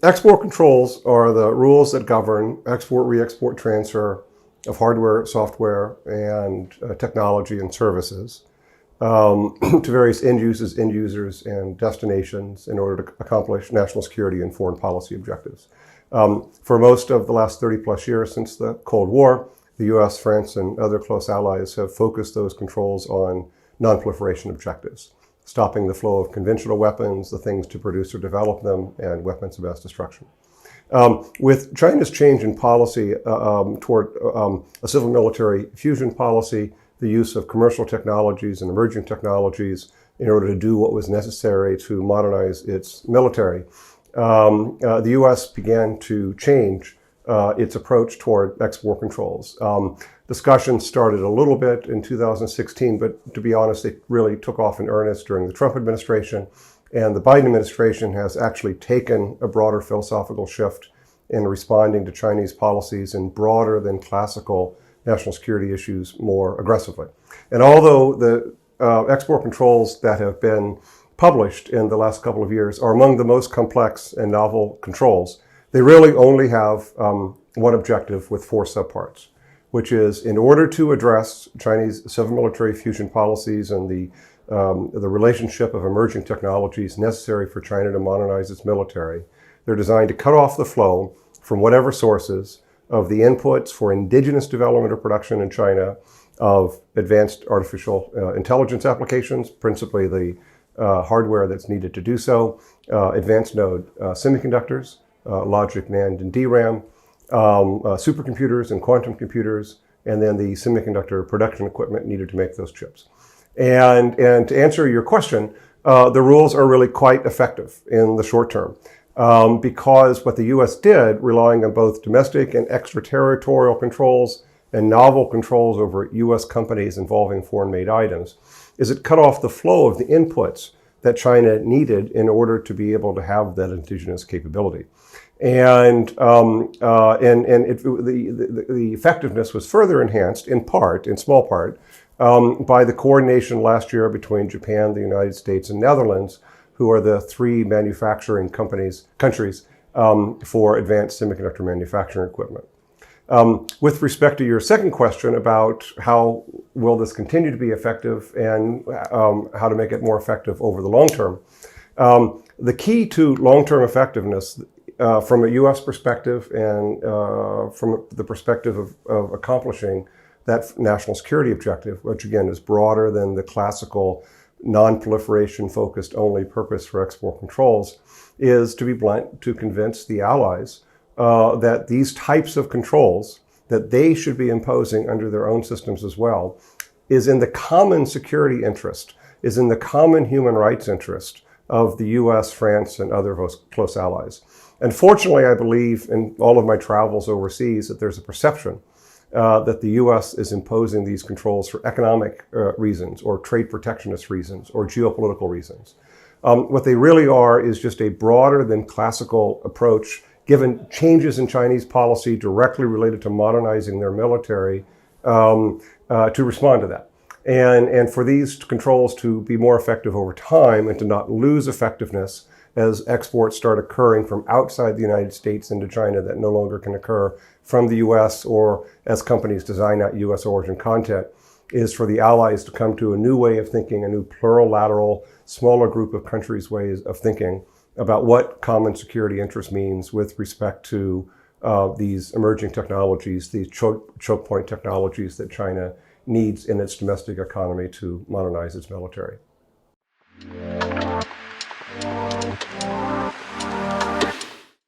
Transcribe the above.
Export controls are the rules that govern export, re-export, transfer of hardware, software, and technology and services to various end users, and destinations in order to accomplish national security and foreign policy objectives. For most of the last 30 plus years since the Cold War, the US, France, and other close allies have focused those controls on non-proliferation objectives, stopping the flow of conventional weapons, the things to produce or develop them, and weapons of mass destruction. With China's change in policy toward a civil military fusion policy, the use of commercial technologies and emerging technologies in order to do what was necessary to modernize its military, the U.S. began to change its approach toward export controls. Discussions started a little bit in 2016, but to be honest, it really took off in earnest during the Trump administration. And the Biden administration has actually taken a broader philosophical shift in responding to Chinese policies and broader than classical national security issues more aggressively. And although the export controls that have been published in the last couple of years are among the most complex and novel controls, they really only have one objective with 4 subparts, which is in order to address Chinese civil military fusion policies and the relationship of emerging technologies necessary for China to modernize its military, they're designed to cut off the flow from whatever sources of the inputs for indigenous development or production in China of advanced artificial intelligence applications, principally the hardware that's needed to do so, advanced node semiconductors, logic, NAND, and DRAM, supercomputers and quantum computers, and then the semiconductor production equipment needed to make those chips. And to answer your question, the rules are really quite effective in the short term because what the U.S. did, relying on both domestic and extraterritorial controls and novel controls over U.S. companies involving foreign-made items, is it cut off the flow of the inputs that China needed in order to be able to have that indigenous capability. And the effectiveness was further enhanced in small part, by the coordination last year between Japan, the United States, and Netherlands, who are the 3 manufacturing countries for advanced semiconductor manufacturing equipment. With respect to your second question about how will this continue to be effective and how to make it more effective over the long term, the key to long-term effectiveness from a U.S. perspective and from the perspective of accomplishing that national security objective, which again is broader than the classical non-proliferation focused only purpose for export controls, is to be blunt, to convince the allies that these types of controls that they should be imposing under their own systems as well is in the common security interest, is in the common human rights interest of the U.S., France, and other close allies. And fortunately, I believe in all of my travels overseas that there's a perception that the U.S. is imposing these controls for economic reasons or trade protectionist reasons or geopolitical reasons. What they really are is just a broader than classical approach, given changes in Chinese policy directly related to modernizing their military, to respond to that. And for these controls to be more effective over time and to not lose effectiveness as exports start occurring from outside the United States into China that no longer can occur from the U.S. or as companies design out U.S. origin content, is for the allies to come to a new way of thinking, a new plurilateral, smaller group of countries' ways of thinking about what common security interest means with respect to these emerging technologies, these choke point technologies that China needs in its domestic economy to modernize its military.